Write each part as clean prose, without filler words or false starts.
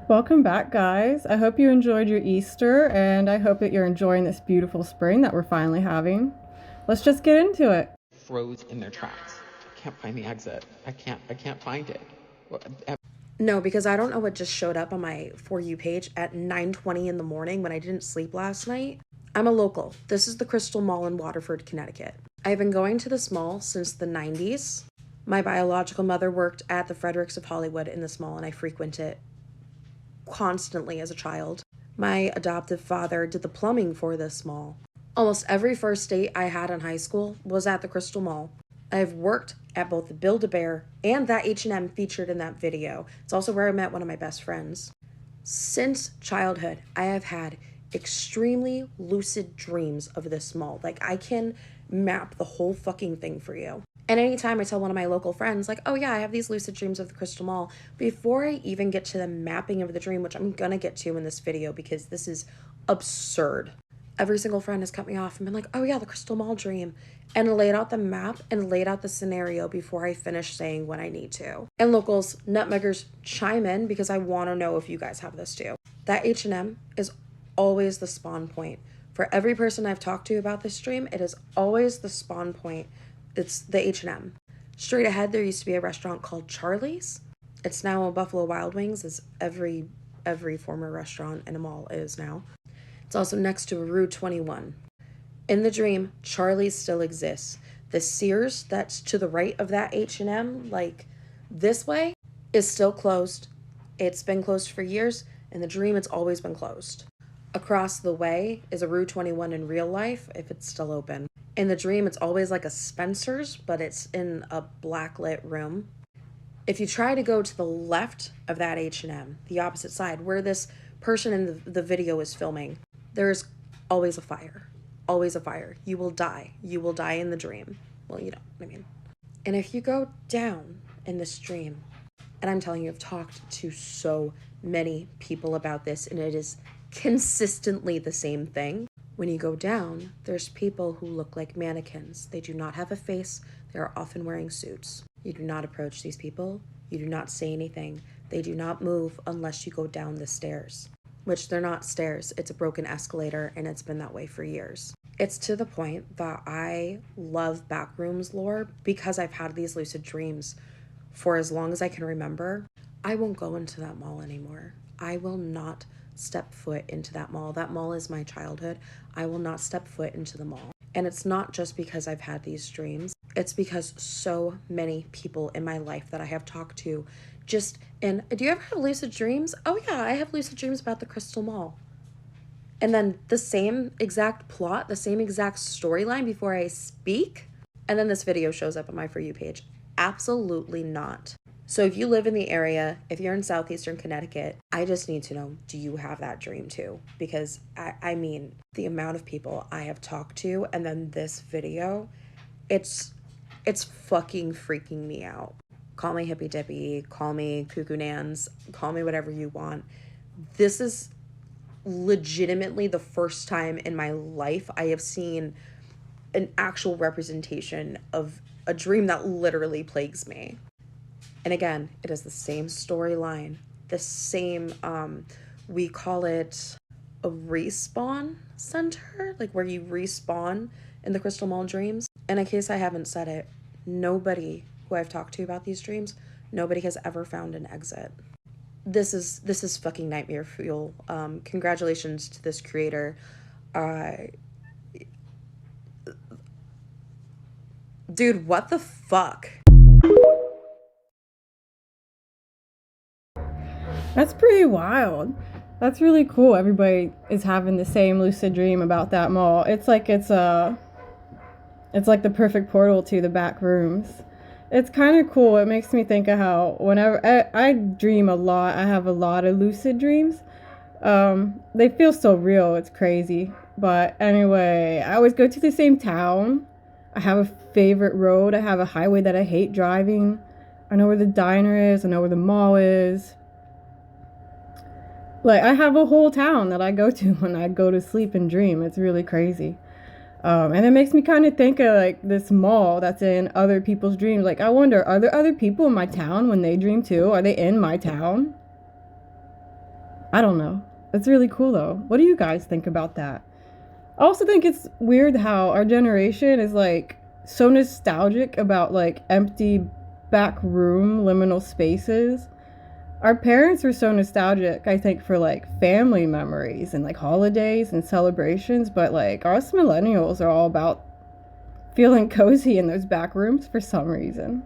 Welcome back, guys. I hope you enjoyed your Easter, and I hope that you're enjoying this beautiful spring that we're finally having. Let's just get into it. Froze in their tracks. I can't find the exit. I can't find it. No, because I don't know what just showed up on my For You page at 9:20 in the morning when I didn't sleep last night. I'm a local. This is the Crystal Mall in Waterford, Connecticut. I've been going to this mall since the 90s. My biological mother worked at the Fredericks of Hollywood in this mall, and I frequent it constantly as a child. My adoptive father did the plumbing for this mall. Almost every first date I had in high school was at the Crystal Mall. I've worked at both the Build-A-Bear and that H&M featured in that video. It's also where I met one of my best friends. Since childhood, I have had extremely lucid dreams of this mall. Like, I can map the whole fucking thing for you. And anytime I tell one of my local friends, like, oh yeah, I have these lucid dreams of the Crystal Mall, before I even get to the mapping of the dream, which I'm gonna get to in this video because this is absurd, every single friend has cut me off and been like, oh yeah, the Crystal Mall dream, and laid out the map and laid out the scenario before I finish saying what I need to. And locals, nutmeggers, chime in because I want to know if you guys have this too. That H&M is always the spawn point. For every person I've talked to about this dream, it is always the spawn point. It's the H&M. Straight ahead, there used to be a restaurant called Charlie's. It's now a Buffalo Wild Wings, as every former restaurant in a mall is now. It's also next to Rue 21. In the dream, Charlie's still exists. The Sears that's to the right of that H&M, like this way, is still closed. It's been closed for years. In the dream, it's always been closed. Across the way is a Rue 21 in real life, if it's still open. In the dream, it's always like a Spencer's, but it's in a blacklit room. If you try to go to the left of that H&M, the opposite side, where this person in the video is filming, there is always a fire. Always a fire. You will die. You will die in the dream. Well, you know what I mean. And if you go down in this dream, and I'm telling you, I've talked to so many people about this, and it is consistently the same thing. When you go down, there's people who look like mannequins. They do not have a face. They are often wearing suits. You do not approach these people. You do not say anything. They do not move unless you go down the stairs. Which they're not stairs. It's a broken escalator, and it's been that way for years. It's to the point that I love backrooms lore because I've had these lucid dreams for as long as I can remember. I won't go into that mall anymore. I will not step foot into that mall. That mall is my childhood. I will not step foot into the mall. And it's not just because I've had these dreams. It's because so many people in my life that I have talked to do you ever have lucid dreams? Oh yeah, I have lucid dreams about the Crystal Mall. And then the same exact plot, the same exact storyline before I speak, and then this video shows up on my For You page. Absolutely not. So if you live in the area, if you're in southeastern Connecticut, I just need to know, do you have that dream too? Because I mean, the amount of people I have talked to, and then this video, it's fucking freaking me out. Call me hippy dippy, call me cuckoo nans, call me whatever you want. This is legitimately the first time in my life I have seen an actual representation of a dream that literally plagues me. And again, it is the same storyline, the same, we call it a respawn center, like where you respawn in the Crystal Mall dreams. And in case I haven't said it, nobody who I've talked to about these dreams, nobody has ever found an exit. This is fucking nightmare fuel. Congratulations to this creator. Dude, what the fuck? That's pretty wild. That's really cool. Everybody is having the same lucid dream about that mall. It's like the perfect portal to the back rooms. It's kind of cool. It makes me think of how whenever I dream a lot, I have a lot of lucid dreams. They feel so real. It's crazy. But anyway, I always go to the same town. I have a favorite road. I have a highway that I hate driving. I know where the diner is. I know where the mall is. Like, I have a whole town that I go to when I go to sleep and dream. It's really crazy. And it makes me kind of think of like this mall that's in other people's dreams. Like, I wonder, are there other people in my town when they dream too? Are they in my town? I don't know. It's really cool though. What do you guys think about that? I also think it's weird how our generation is like so nostalgic about like empty back room liminal spaces. Our parents were so nostalgic, I think, for like family memories and like holidays and celebrations, but like us millennials are all about feeling cozy in those back rooms for some reason.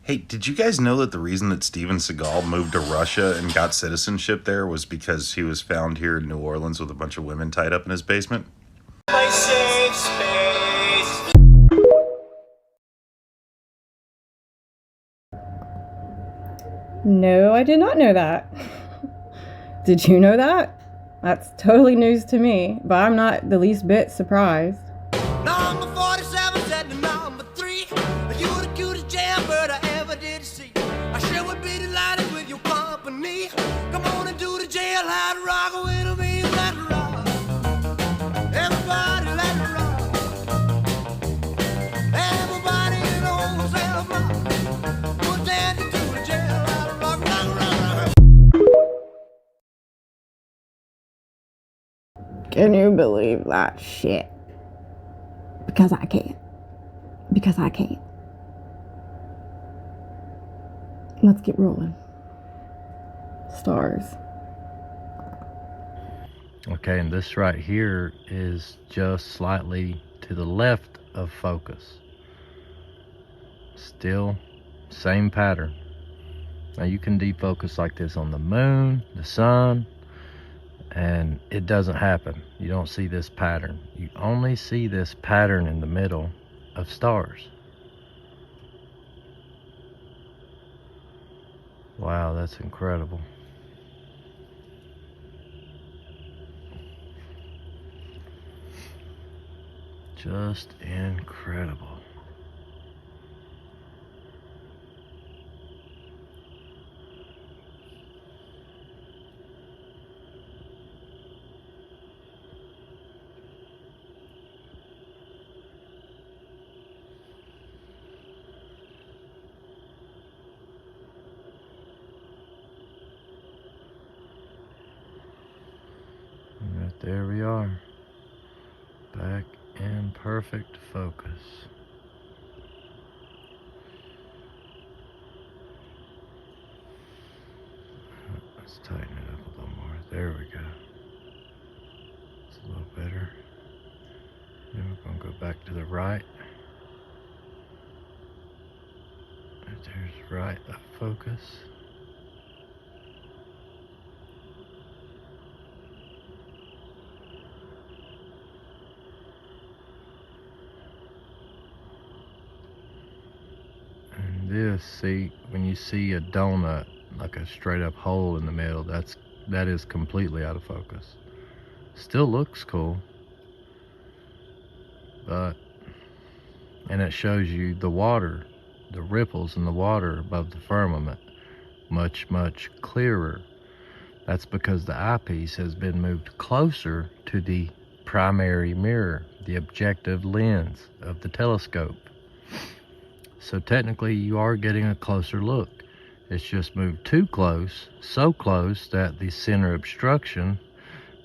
Hey, did you guys know that the reason that Steven Seagal moved to Russia and got citizenship there was because he was found here in New Orleans with a bunch of women tied up in his basement? My safe space. No, I did not know that. Did you know that? That's totally news to me, but I'm not the least bit surprised. Number 47 said to number 3. You were the cutest jailbird I ever did see. I sure would be delighted with your company. Come on and do the jailhouse rock with me. Let it rock. Everybody let it rock. Everybody knows that rock. Put down to the jailhouse rock, rock, rock, rock. Can you believe that shit? Because I can't. Because I can't. Let's get rolling. Stars. Okay, and this right here is just slightly to the left of focus. Still, same pattern. Now you can defocus like this on the moon, the sun, and it doesn't happen. You don't see this pattern. You only see this pattern in the middle of stars. Wow, that's incredible. Just incredible. And right there we are, back in perfect focus. Let's tighten it up a little more. There we go. It's a little better. Then we're gonna go back to the right. There's right of focus. And this, see, when you see a donut, like a straight up hole in the middle, that is completely out of focus. Still looks cool, but, and it shows you the water, the ripples in the water above the firmament, much, much clearer. That's because the eyepiece has been moved closer to the primary mirror, the objective lens of the telescope. So technically you are getting a closer look. It's just moved too close, so close that the center obstruction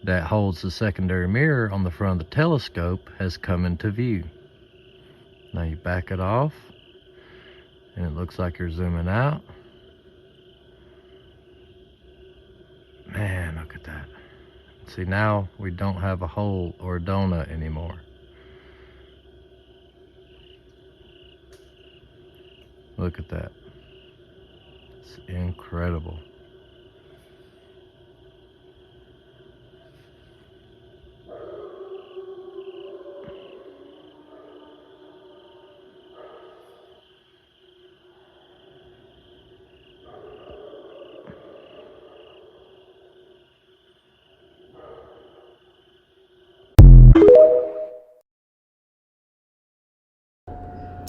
that holds the secondary mirror on the front of the telescope has come into view. Now you back it off, and it looks like you're zooming out. Man, look at that. See, now we don't have a hole or a donut anymore. Look at that. It's incredible.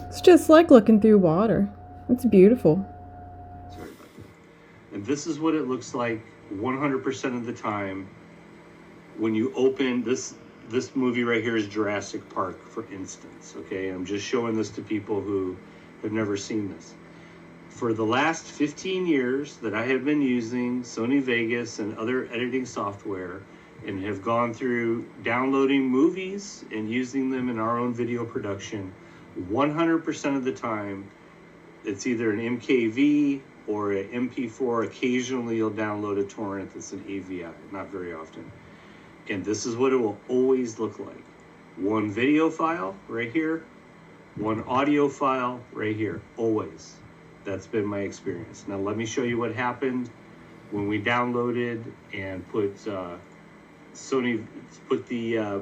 It's just like looking through water. It's beautiful. Sorry about that. And this is what it looks like 100% of the time when you open this movie right here is Jurassic Park, for instance. Okay, I'm just showing this to people who have never seen this. For the last 15 years that I have been using Sony Vegas and other editing software and have gone through downloading movies and using them in our own video production, 100% of the time, it's either an MKV or an MP4. Occasionally you'll download a torrent that's an AVI, not very often. And this is what it will always look like. One video file right here, one audio file right here, always. That's been my experience. Now let me show you what happened when we downloaded and put the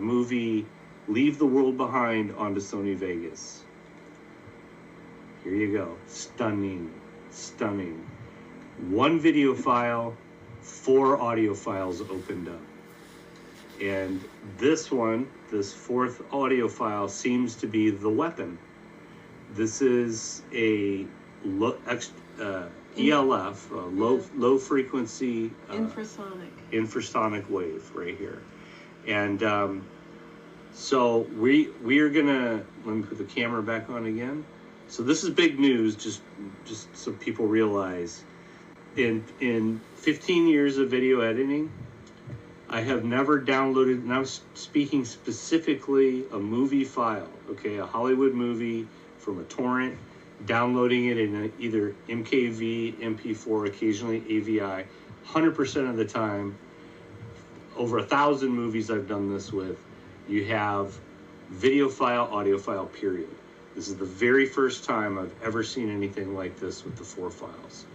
movie Leave the World Behind onto Sony Vegas. Here you go. Stunning, stunning. One video file, 4 audio files opened up. And this one, this 4th audio file, seems to be the weapon. This is a ELF, low frequency infrasonic wave right here. And so we are gonna, let me put the camera back on again. So this is big news, just so people realize. In 15 years of video editing, I have never downloaded, and I'm speaking specifically a movie file, okay, a Hollywood movie from a torrent, downloading it in either MKV, MP4, occasionally AVI. 100% of the time, over 1,000 movies I've done this with, you have video file, audio file, period. This is the very first time I've ever seen anything like this with the 4 files.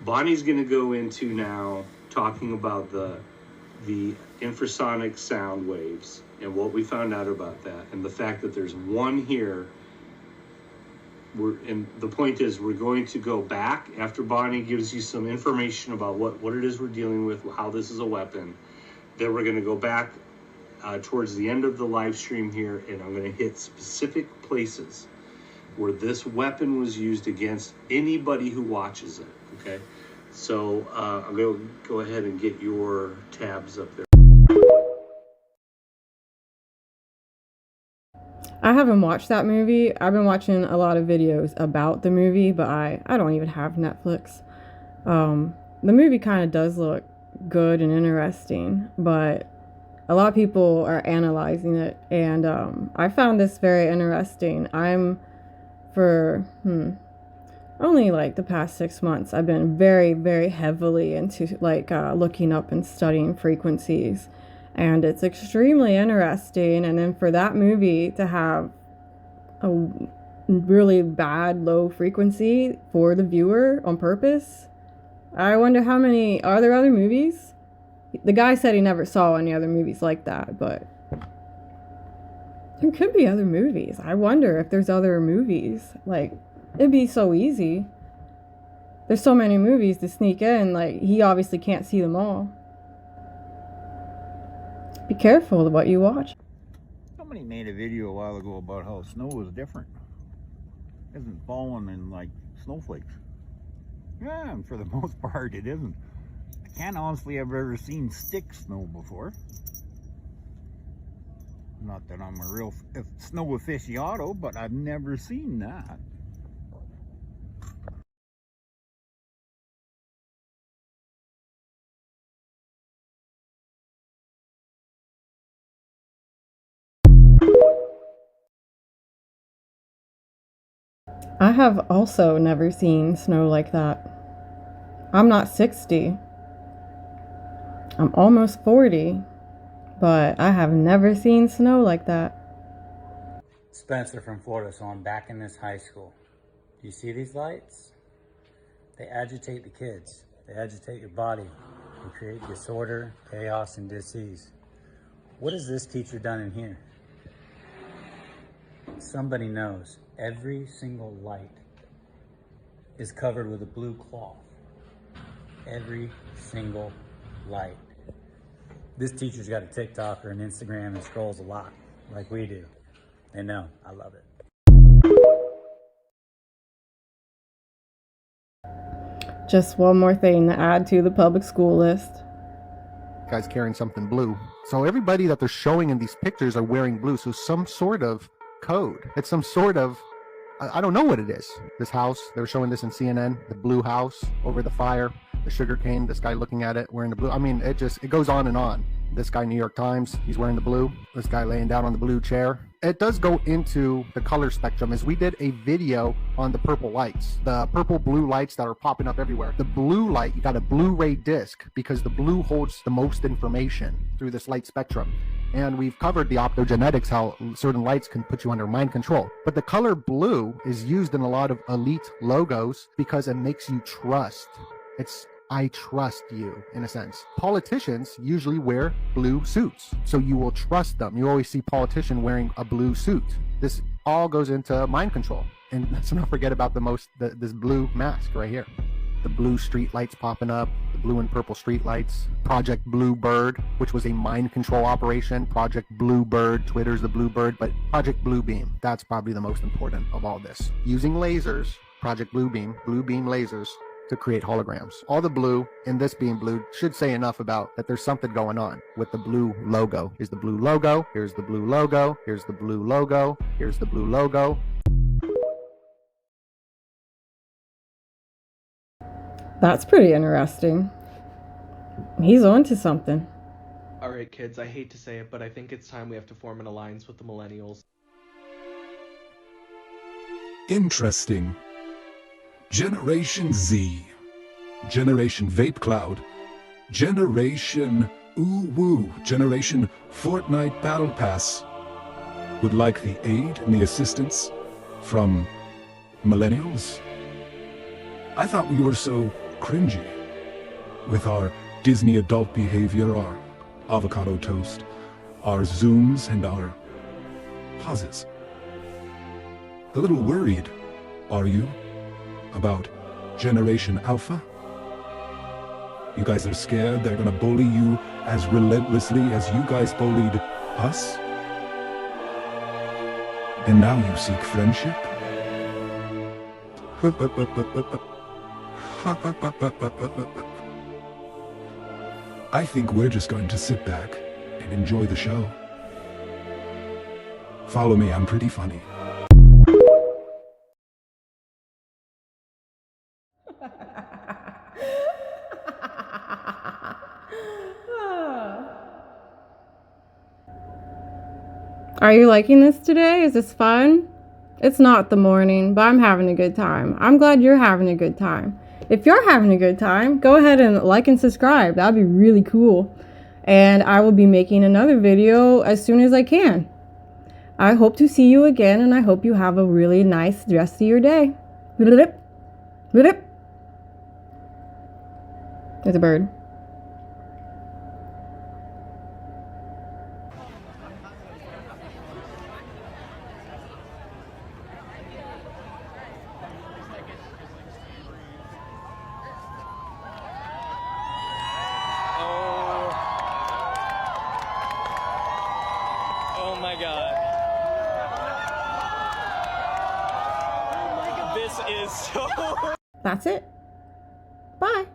Bonnie's going to go into now talking about the infrasonic sound waves and what we found out about that, and the fact that there's one here. And the point is, we're going to go back after Bonnie gives you some information about what it is we're dealing with, how this is a weapon. Then we're going to go back towards the end of the live stream here, and I'm going to hit specific places where this weapon was used against anybody who watches it, okay? So I'm going to go ahead and get your tabs up there. I haven't watched that movie. I've been watching a lot of videos about the movie, but I don't even have Netflix. The movie kind of does look good and interesting, but a lot of people are analyzing it, and I found this very interesting. Only like the past 6 months, I've been very, very heavily into looking up and studying frequencies. And it's extremely interesting. And then for that movie to have a really bad low frequency for the viewer on purpose, I wonder how many, are there other movies? The guy said he never saw any other movies like that, but there could be other movies. I wonder if there's other movies. Like, it'd be so easy. There's so many movies to sneak in, like, he obviously can't see them all. Be careful of what you watch. Somebody made a video a while ago about how snow is different. It isn't falling in like snowflakes. Yeah, and for the most part it isn't. I can't honestly have ever seen stick snow before. Not that I'm a real snow aficionado, but I've never seen that. I have also never seen snow like that. I'm not 60. I'm almost 40, but I have never seen snow like that. Spencer from Florida, so I'm back in this high school. Do you see these lights? They agitate the kids. They agitate your body and create disorder, chaos, and disease. What has this teacher done in here? Somebody knows. Every single light is covered with a blue cloth. Every single light. This teacher's got a TikTok or an Instagram and scrolls a lot, like we do. They know. I love it. Just one more thing to add to the public school list. Guy's carrying something blue. So everybody that they're showing in these pictures are wearing blue. So some sort of code. It's some sort of I don't know what it is. This house, they were showing this in CNN, the blue house over the fire, the sugar cane, this guy looking at it wearing the blue. I mean, it goes on and on. This guy, New York Times, he's wearing the blue. This guy laying down on the blue chair. It does go into the color spectrum, as we did a video on the purple lights, the purple blue lights that are popping up everywhere. The blue light, you got a Blu-ray disc because the blue holds the most information through this light spectrum. And we've covered the optogenetics, how certain lights can put you under mind control. But the color blue is used in a lot of elite logos because it makes you trust. It's I trust you, in a sense. Politicians usually wear blue suits, so you will trust them. You always see politician wearing a blue suit. This all goes into mind control. And let's not forget about this blue mask right here. The blue street lights popping up, the blue and purple street lights. Project Bluebird, which was a mind control operation. Project Bluebird, Twitter's the Bluebird, but Project Bluebeam, that's probably the most important of all this. Using lasers, Project Bluebeam lasers, to create holograms. All the blue in this being blue should say enough about that there's something going on with the blue logo. Here's the blue logo, here's the blue logo, here's the blue logo, here's the blue logo. That's pretty interesting. He's onto something. Alright kids, I hate to say it, but I think it's time we have to form an alliance with the millennials. Interesting. Generation Z, Generation Vape Cloud, Generation Ooh Woo, Generation Fortnite Battle Pass would like the aid and the assistance from millennials? I thought we were so cringy with our Disney adult behavior, our avocado toast, our zooms and our pauses. A little worried, are you? About Generation Alpha? You guys are scared they're gonna bully you as relentlessly as you guys bullied us? And now you seek friendship? I think we're just going to sit back and enjoy the show. Follow me, I'm pretty funny. Are you liking this today? Is this fun? It's not the morning, but I'm having a good time. I'm glad you're having a good time. If you're having a good time, go ahead and like and subscribe. That'd be really cool. And I will be making another video as soon as I can. I hope to see you again, and I hope you have a really nice rest of your day. There's a bird. Oh my god. This is so... That's it. Bye.